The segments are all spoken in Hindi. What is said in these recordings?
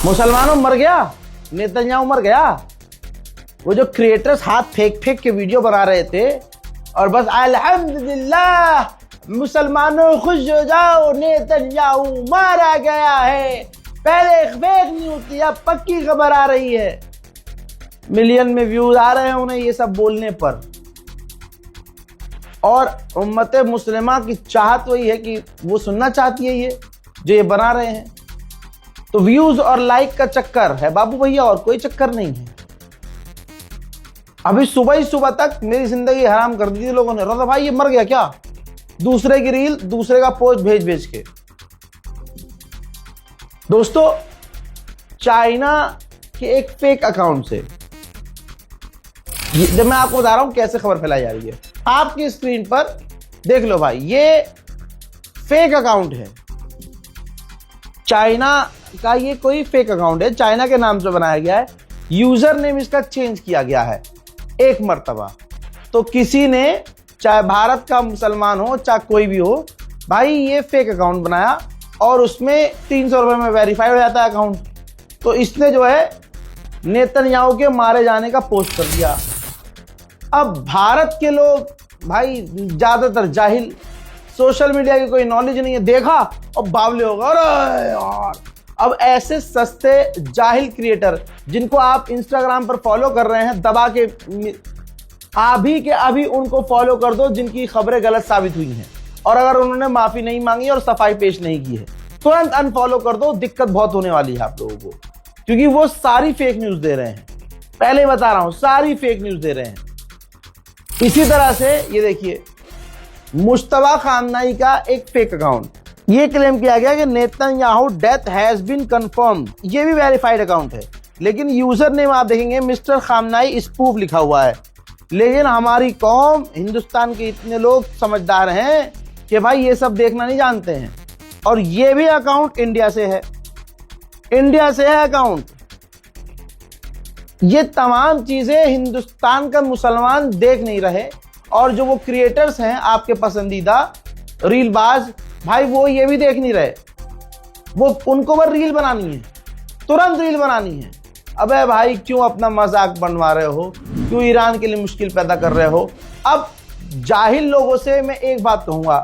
मुसलमानों मर गया, नेतन्याहू मर गया। वो जो क्रिएटर्स हाथ फेंक फेंक के वीडियो बना रहे थे और बस अल्हम्दुलिल्लाह मुसलमानों खुश हो जाओ नेतन्याहू मारा गया है, पहले फेक न्यूज थी अब पक्की खबर आ रही है। मिलियन में व्यूज आ रहे हैं उन्हें ये सब बोलने पर। और उम्मत मुस्लिमा की चाहत वही है कि वो सुनना चाहती है ये जो ये बना रहे हैं। तो व्यूज और लाइक का चक्कर है बाबू भैया, और कोई चक्कर नहीं है। अभी सुबह ही सुबह तक मेरी जिंदगी हराम कर दी थी लोगों ने। रजा भाई ये मर गया क्या, दूसरे की रील दूसरे का पोस्ट भेज भेज के। दोस्तों चाइना के एक फेक अकाउंट से जब मैं आपको बता रहा हूं कैसे खबर फैलाई जा रही है, आपकी स्क्रीन पर देख लो भाई, ये फेक अकाउंट है। चाइना का ये कोई फेक अकाउंट है, चाइना के नाम से बनाया गया है। यूजर नेम इसका चेंज किया गया है एक मर्तबा। तो किसी ने, चाहे भारत का मुसलमान हो चाहे कोई भी हो भाई, ये फेक अकाउंट बनाया और उसमें 300 रुपए में वेरीफाई हो जाता है अकाउंट। तो इसने जो है नेतन्याहू के मारे जाने का पोस्ट कर दिया। अब भारत के लोग भाई ज्यादातर जाहिल, सोशल मीडिया की कोई नॉलेज नहीं है, देखा और बावले होगा। अरे यार, अब ऐसे सस्ते जाहिल क्रिएटर जिनको आप इंस्टाग्राम पर फॉलो कर रहे हैं, दबा के अभी के अभी उनको फॉलो कर दो जिनकी खबरें गलत साबित हुई हैं, और अगर उन्होंने माफी नहीं मांगी और सफाई पेश नहीं की है तुरंत अनफॉलो कर दो। दिक्कत बहुत होने वाली है आप लोगों को, क्योंकि वो सारी फेक न्यूज दे रहे हैं। पहले बता रहा हूं, सारी फेक न्यूज दे रहे हैं। इसी तरह से ये देखिए, मुश्तबा खामनाई का एक फेक अकाउंट, ये क्लेम किया गया कि Netanyahu death has been confirmed. ये भी वेरीफाइड अकाउंट है, लेकिन यूजर नेम आप देखेंगे मिस्टर खामनाई स्पूफ लिखा हुआ है। लेकिन हमारी कौम, हिंदुस्तान के इतने लोग समझदार हैं कि भाई ये सब देखना नहीं जानते हैं। और ये भी अकाउंट इंडिया से है, इंडिया से है अकाउंट। ये तमाम चीजें हिंदुस्तान का मुसलमान देख नहीं रहे, और जो वो क्रिएटर्स हैं आपके पसंदीदा रीलबाज भाई, वो ये भी देख नहीं रहे। वो उनको बस रील बनानी है, तुरंत रील बनानी है। अबे भाई क्यों अपना मजाक बनवा रहे हो, क्यों ईरान के लिए मुश्किल पैदा कर रहे हो। अब जाहिल लोगों से मैं एक बात कहूंगा,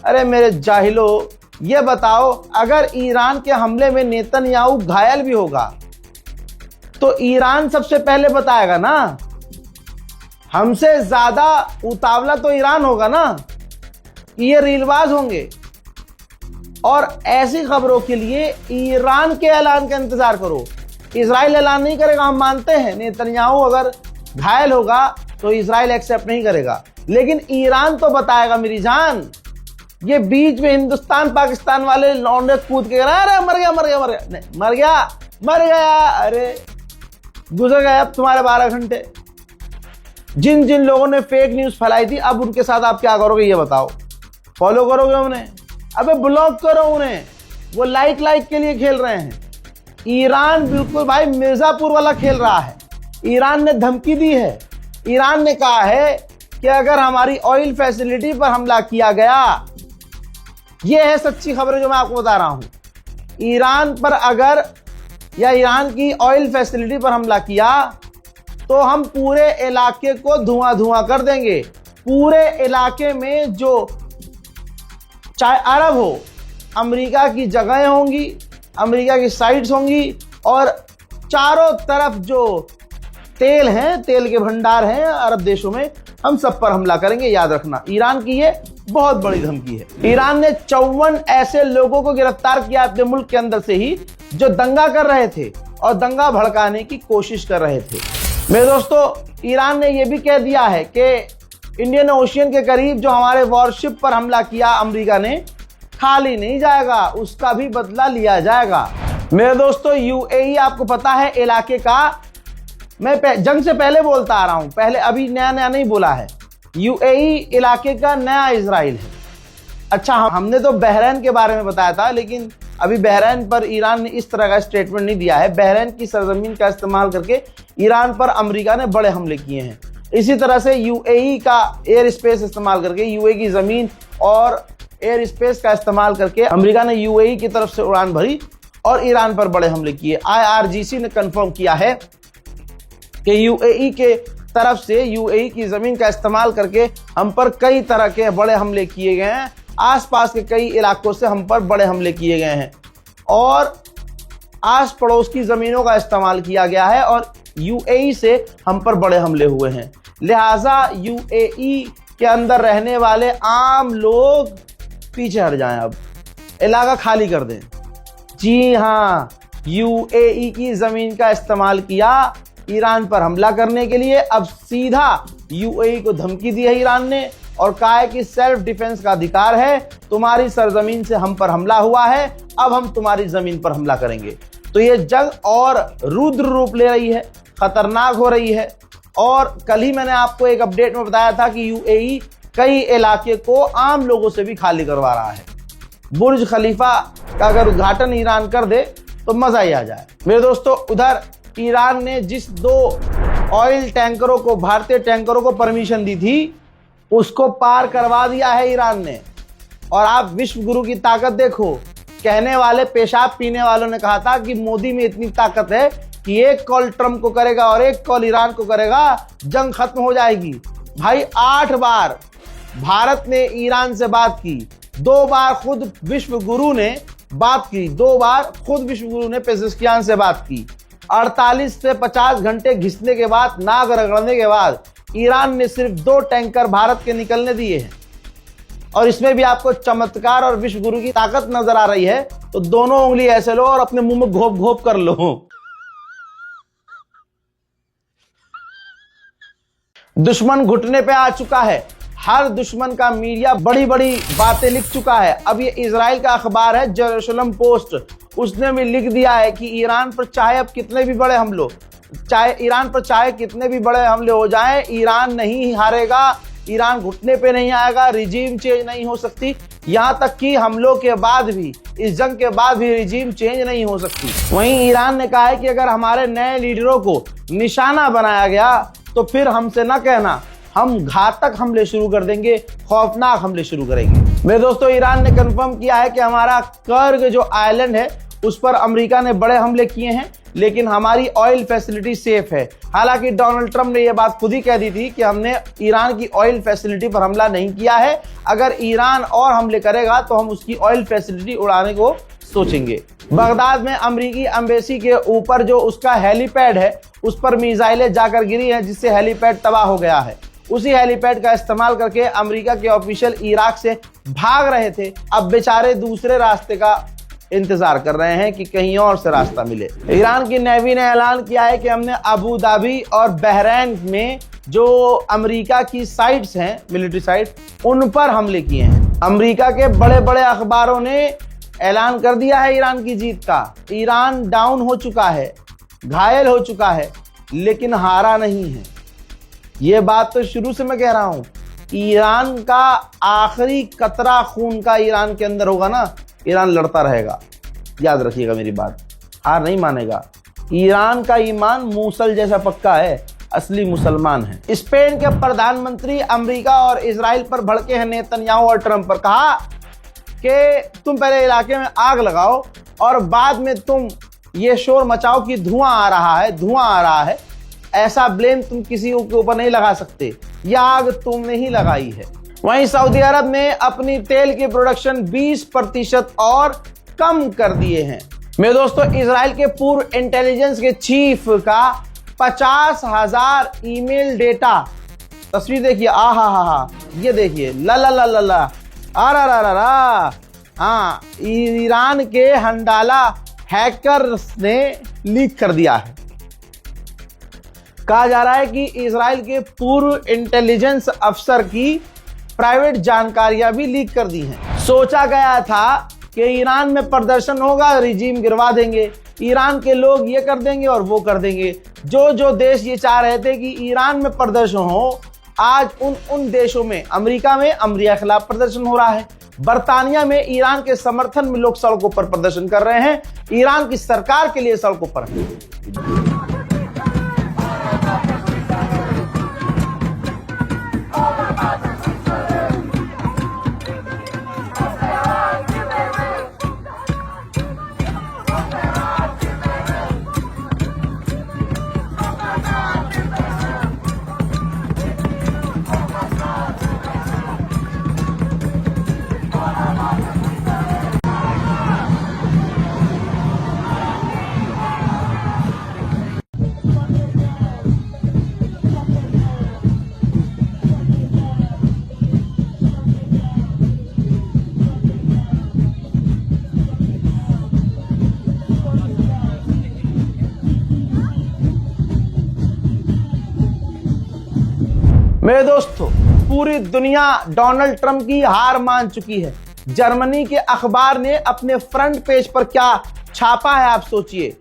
अरे मेरे जाहिलों, ये बताओ अगर ईरान के हमले में नेतन्याहू घायल भी होगा तो ईरान सबसे पहले बताएगा ना। हमसे ज्यादा उतावला तो ईरान होगा ना, ये रीलबाज होंगे। और ऐसी खबरों के लिए ईरान के ऐलान का इंतजार करो। इजराइल ऐलान नहीं करेगा, हम मानते हैं नेतन्याहू अगर घायल होगा तो इजराइल एक्सेप्ट नहीं करेगा, लेकिन ईरान तो बताएगा मेरी जान। ये बीच में हिंदुस्तान पाकिस्तान वाले लौंडे कूद के अरे मर गया मर गया मर गया, नहीं मर गया मर गया, अरे गुजर गए अब तुम्हारे 12 घंटे। जिन जिन लोगों ने फेक न्यूज फैलाई थी, अब उनके साथ आप क्या करोगे ये बताओ। फॉलो करोगे उन्हें? अबे ब्लॉक करो उन्हें, वो लाइक के लिए खेल रहे हैं। ईरान बिल्कुल भाई मिर्जापुर वाला खेल रहा है। ईरान ने धमकी दी है, ईरान ने कहा है कि अगर हमारी ऑयल फैसिलिटी पर हमला किया गया, ये है सच्ची खबर जो मैं आपको बता रहा हूं, ईरान पर अगर या ईरान की ऑयल फैसिलिटी पर हमला किया तो हम पूरे इलाके को धुआं धुआं कर देंगे। पूरे इलाके में जो चाहे अरब हो, अमेरिका की जगहें होंगी, अमेरिका की साइट्स होंगी, और चारों तरफ जो तेल हैं, तेल के भंडार हैं अरब देशों में, हम सब पर हमला करेंगे। याद रखना, ईरान की ये बहुत बड़ी धमकी है। ईरान ने 54 ऐसे लोगों को गिरफ्तार किया अपने मुल्क के अंदर से ही जो दंगा कर रहे थे और दंगा भड़काने की कोशिश कर रहे थे। मेरे दोस्तों, ईरान ने यह भी कह दिया है कि इंडियन ओशियन के करीब जो हमारे वॉरशिप पर हमला किया अमेरिका ने, खाली नहीं जाएगा, उसका भी बदला लिया जाएगा। मेरे दोस्तों, यूएई आपको पता है इलाके का, मैं जंग से पहले बोलता आ रहा हूं, पहले अभी नया नया नहीं बोला है, यूएई इलाके का नया इजराइल है। अच्छा, हमने तो बहरैन के बारे में बताया था, लेकिन अभी बहरैन पर ईरान ने इस तरह का स्टेटमेंट नहीं दिया है। बहरैन की सरजमीन का इस्तेमाल करके ईरान पर अमेरिका ने बड़े हमले किए हैं। इसी तरह से यूएई का एयर स्पेस इस्तेमाल करके, यूएई की जमीन और एयर स्पेस का इस्तेमाल करके अमेरिका ने यूएई की तरफ से उड़ान भरी और ईरान पर बड़े हमले किए। IRGC ने कंफर्म किया है कि यूएई के तरफ से यूएई की जमीन का इस्तेमाल करके हम पर कई तरह के बड़े हमले किए गए हैं। आसपास के कई इलाकों से हम पर बड़े हमले किए गए हैं और आस पड़ोस की जमीनों का इस्तेमाल किया गया है और यूएई से हम पर बड़े हमले हुए हैं। लिहाजा यूएई के अंदर रहने वाले आम लोग पीछे हट जाएं, अब इलाका खाली कर दें। जी हाँ, यूएई की जमीन का इस्तेमाल किया ईरान पर हमला करने के लिए। अब सीधा यूएई को धमकी दी है ईरान ने और कहा है कि सेल्फ डिफेंस का अधिकार है, तुम्हारी सरजमीन से हम पर हमला हुआ है, अब हम तुम्हारी जमीन पर हमला करेंगे। तो ये जंग और रुद्र रूप ले रही है, खतरनाक हो रही है। और कल ही मैंने आपको एक अपडेट में बताया था कि यूएई कई इलाके को आम लोगों से भी खाली करवा रहा है। बुर्ज खलीफा का अगर उद्घाटन ईरान कर दे तो मजा ही आ जाए। मेरे दोस्तों, उधर ईरान ने जिस 2 ऑयल टैंकरों को, भारतीय टैंकरों को परमिशन दी थी, उसको पार करवा दिया है ईरान ने। और आप विश्व गुरु की ताकत देखो। कहने वाले पेशाब पीने वालों ने कहा था कि मोदी में इतनी ताकत है कि एक कॉल ट्रंप को करेगा और एक कॉल ईरान को करेगा, जंग खत्म हो जाएगी। भाई 8 बार भारत ने ईरान से बात की, 2 बार खुद विश्व गुरु ने बात की, 2 बार खुद विश्व गुरु ने पेजेश्कियान से बात की। 48 से 50 घंटे घिसने के बाद, नाक रगड़ने के बाद ईरान ने सिर्फ 2 टैंकर भारत के निकलने दिए हैं। और इसमें भी आपको चमत्कार और विश्व गुरु की ताकत नजर आ रही है तो दोनों उंगली ऐसे लो और अपने मुंह में घोप घोप कर लो। दुश्मन घुटने पे आ चुका है। हर दुश्मन का मीडिया बड़ी बड़ी बातें लिख चुका है। अब ये इजराइल का अखबार है जेरूसलम पोस्ट, उसने भी लिख दिया है कि ईरान पर चाहे अब कितने भी बड़े हमले, चाहे कितने भी बड़े हमले हो जाएं, ईरान नहीं हारेगा, ईरान घुटने पे नहीं आएगा, रिजीम चेंज नहीं हो सकती। यहां तक कि हमलों के बाद भी, इस जंग के बाद भी रिजीम चेंज नहीं हो सकती। वहीं ईरान ने कहा है कि अगर हमारे नए लीडरों को निशाना बनाया गया तो फिर हमसे न कहना, हम घातक हमले शुरू कर देंगे, खौफनाक हमले शुरू करेंगे। मेरे दोस्तों, ईरान ने कंफर्म किया है कि हमारा कर्ग जो आइलैंड है उस पर अमेरिका ने बड़े हमले किए हैं, लेकिन हमारी ऑयल फैसिलिटी सेफ है। हालांकि डोनाल्ड ट्रंप ने यह बात खुद ही कह दी थी कि हमने ईरान की ऑयल फैसिलिटी पर हमला नहीं किया है, अगर ईरान और हमले करेगा तो हम उसकी ऑयल फैसिलिटी उड़ाने को सोचेंगे। बगदाद में अमेरिकी एम्बेसी के ऊपर जो उसका हेलीपैड है उस पर मिसाइलें जाकर गिरी हैं, जिससे हेलीपैड तबाह हो गया है। उसी हेलीपैड का इस्तेमाल करके अमेरिका के ऑफिशियल इराक से भाग रहे थे। अब बेचारे दूसरे रास्ते का इंतजार कर रहे हैं कि कहीं और से रास्ता मिले। ईरान की नेवी ने ऐलान किया है कि हमने अबू धाबी और बहरैन में जो अमेरिका की साइट्स हैं, मिलिट्री साइट, उन पर हमले किए हैं। अमेरिका के बड़े बड़े अखबारों ने ऐलान कर दिया है ईरान की जीत का। ईरान डाउन हो चुका है, घायल हो चुका है, लेकिन हारा नहीं है। ये बात तो शुरू से मैं कह रहा हूं, ईरान का आखिरी कतरा खून का ईरान के अंदर होगा ना, ईरान लड़ता रहेगा। याद रखिएगा मेरी बात, हार नहीं मानेगा। ईरान का ईमान मूसल जैसा पक्का है, असली मुसलमान है। स्पेन के प्रधानमंत्री अमेरिका और इजराइल पर भड़के हैं नेतन्याहू और ट्रंप पर। कहा कि तुम पहले इलाके में आग लगाओ और बाद में तुम ये शोर मचाओ कि धुआं आ रहा है। ऐसा ब्लेम तुम किसी के ऊपर नहीं लगा सकते, यह आग तुमने ही लगाई है। वहीं सऊदी अरब ने अपनी तेल की प्रोडक्शन 20% और कम कर दिए हैं। मेरे दोस्तों, इजराइल के पूर्व इंटेलिजेंस के चीफ का 50,000 ईमेल डेटा, तस्वीर देखिए, आहा, ये देखिए, ला हाँ, ईरान के हंडाला हैकर्स ने लीक कर दिया है। कहा जा रहा है कि इजराइल के पूर्व इंटेलिजेंस अफसर की प्राइवेट जानकारियां भी लीक कर दी हैं। सोचा गया था कि ईरान में प्रदर्शन होगा, रिजीम गिरवा देंगे, ईरान के लोग ये कर देंगे और वो कर देंगे। जो देश ये चाह रहे थे कि ईरान में प्रदर्शन हो, आज उन देशों में, अमेरिका में अमेरिका के खिलाफ प्रदर्शन हो रहा है, बर्तानिया में ईरान के समर्थन में लोग सड़कों पर प्रदर्शन कर रहे हैं, ईरान की सरकार के लिए सड़कों पर। मेरे दोस्तों, पूरी दुनिया डोनाल्ड ट्रंप की हार मान चुकी है। जर्मनी के अखबार ने अपने फ्रंट पेज पर क्या छापा है आप सोचिए।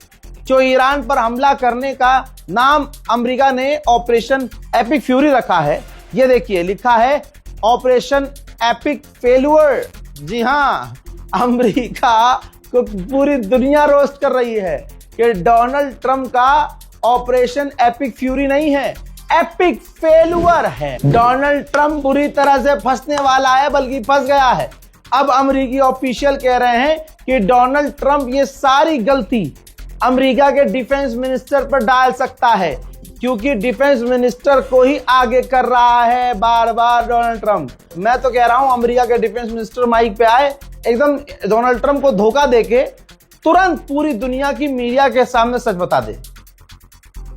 जो ईरान पर हमला करने का नाम अमेरिका ने ऑपरेशन एपिक फ्यूरी रखा है, ये देखिए लिखा है ऑपरेशन एपिक फेल्यूर। जी हाँ, अमेरिका को पूरी दुनिया रोस्ट कर रही है कि डोनाल्ड ट्रंप का ऑपरेशन एपिक फ्यूरी नहीं है, एपिक फेल्यूर है। डोनाल्ड ट्रंप बुरी तरह से फंसने वाला है, बल्कि फंस गया है। अब अमेरिकी ऑफिशियल कह रहे हैं कि डोनाल्ड ट्रंप ये सारी गलती अमेरिका के डिफेंस मिनिस्टर पर डाल सकता है, क्योंकि डिफेंस मिनिस्टर को ही आगे कर रहा है बार बार डोनाल्ड ट्रंप। मैं तो कह रहा हूं अमेरिका के डिफेंस मिनिस्टर माइक पे आए, एकदम डोनाल्ड ट्रंप को धोखा देके तुरंत पूरी दुनिया की मीडिया के सामने सच बता दे।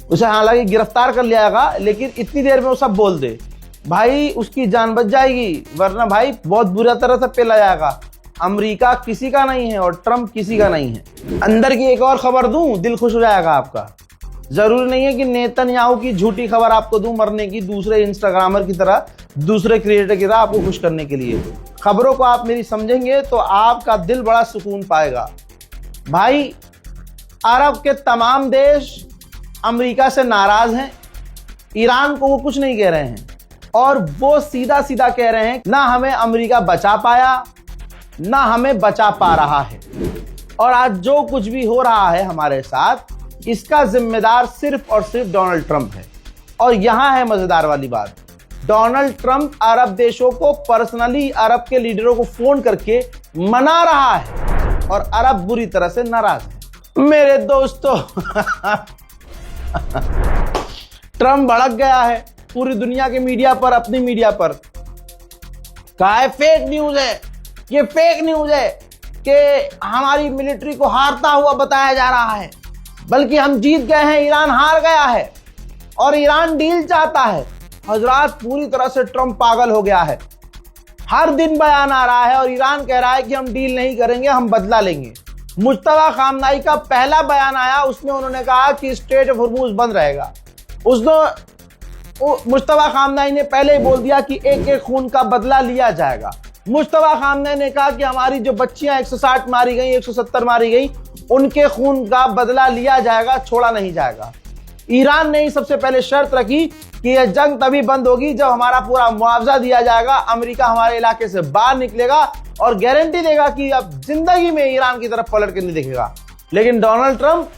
उसे हालांकि गिरफ्तार कर लिया जाएगा, लेकिन इतनी देर में वो सब बोल दे, भाई उसकी जान बच जाएगी, वरना भाई बहुत बुरा तरह से पेला जाएगा। अमेरिका किसी का नहीं है और ट्रंप किसी का नहीं है। अंदर की एक और खबर दूं, दिल खुश हो जाएगा आपका। जरूरी नहीं है कि नेतन्याहू की झूठी खबर आपको दूं मरने की, दूसरे इंस्टाग्रामर की तरह, दूसरे क्रिएटर की तरह आपको खुश करने के लिए। खबरों को आप मेरी समझेंगे तो आपका दिल बड़ा सुकून पाएगा। भाई, अरब के तमाम देश अमेरिका से नाराज हैं। ईरान को वो कुछ नहीं कह रहे हैं और वो सीधा सीधा कह रहे हैं ना हमें अमेरिका बचा पाया, ना हमें बचा पा रहा है। और आज जो कुछ भी हो रहा है हमारे साथ, इसका जिम्मेदार सिर्फ और सिर्फ डोनाल्ड ट्रंप है। और यहां है मजेदार वाली बात, डोनाल्ड ट्रंप अरब देशों को पर्सनली, अरब के लीडरों को फोन करके मना रहा है और अरब बुरी तरह से नाराज है। मेरे दोस्तों ट्रंप भड़क गया है पूरी दुनिया के मीडिया पर, अपनी मीडिया पर। कहा है फेक न्यूज है, ये फेक न्यूज है कि हमारी मिलिट्री को हारता हुआ बताया जा रहा है, बल्कि हम जीत गए हैं, ईरान हार गया है और ईरान डील चाहता है। हजरात, पूरी तरह से ट्रंप पागल हो गया है। हर दिन बयान आ रहा है और ईरान कह रहा है कि हम डील नहीं करेंगे, हम बदला लेंगे। मुश्तबा खामनाई का पहला बयान आया, उसमें उन्होंने कहा कि स्ट्रेट ऑफ हॉर्मुज बंद रहेगा। मुश्तबा खामनाई ने पहले ही बोल दिया कि एक एक खून का बदला लिया जाएगा। मुश्तबा खामनाई ने कहा कि हमारी जो बच्चियां 160 मारी गई, 170 मारी गई, उनके खून का बदला लिया जाएगा, छोड़ा नहीं जाएगा। ईरान ने ही सबसे पहले शर्त रखी कि यह जंग तभी बंद होगी जब हमारा पूरा मुआवजा दिया जाएगा, अमेरिका हमारे इलाके से बाहर निकलेगा और गारंटी देगा कि अब जिंदगी में ईरान की तरफ पलट के नहीं देखेगा। लेकिन डोनाल्ड ट्रंप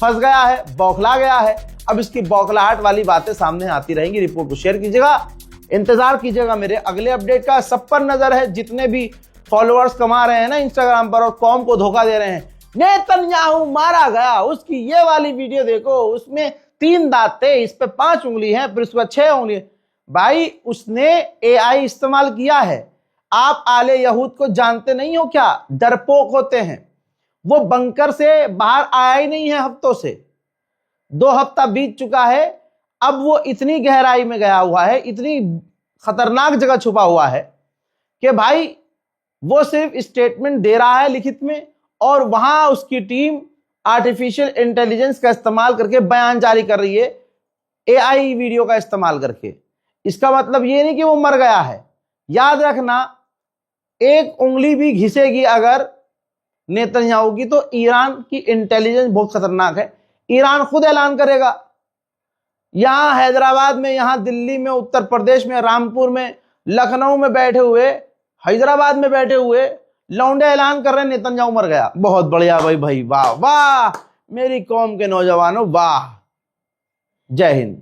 फंस गया है, बौखला गया है। अब इसकी बौखलाहट वाली बातें सामने आती रहेंगी। रिपोर्ट को शेयर कीजिएगा, इंतजार कीजिएगा मेरे अगले अपडेट का। सब पर नजर है, जितने भी फॉलोअर्स कमा रहे हैं ना इंस्टाग्राम पर और कौम को धोखा दे रहे हैं। नेतन्याहू मारा गया, उसकी ये वाली वीडियो देखो, उसमें 3 दांत थे, इस पे 5 उंगली है, फिर उस पर 6 उंगली। भाई, उसने AI इस्तेमाल किया है। आप आले यहूद को जानते नहीं हो क्या? डरपोक होते हैं। वो बंकर से बाहर आया ही नहीं है हफ्तों से। 2 हफ्ता बीत चुका है, अब वो इतनी गहराई में गया हुआ है, इतनी खतरनाक जगह छुपा हुआ है कि भाई वो सिर्फ स्टेटमेंट दे रहा है लिखित में, और वहां उसकी टीम आर्टिफिशियल इंटेलिजेंस का इस्तेमाल करके बयान जारी कर रही है, AI वीडियो का इस्तेमाल करके। इसका मतलब ये नहीं कि वो मर गया है। याद रखना, एक उंगली भी घिसेगी अगर नेतन्याहू की, तो ईरान की इंटेलिजेंस बहुत खतरनाक है। ईरान खुद ऐलान करेगा। यहां हैदराबाद में, यहां दिल्ली में, उत्तर प्रदेश में, रामपुर में, लखनऊ में बैठे हुए, हैदराबाद में बैठे हुए लौंडे ऐलान कर रहे हैं नेतन्याहू मर गया। बहुत बढ़िया भाई, वाह वाह मेरी कौम के नौजवानों, वाह। जय हिंद।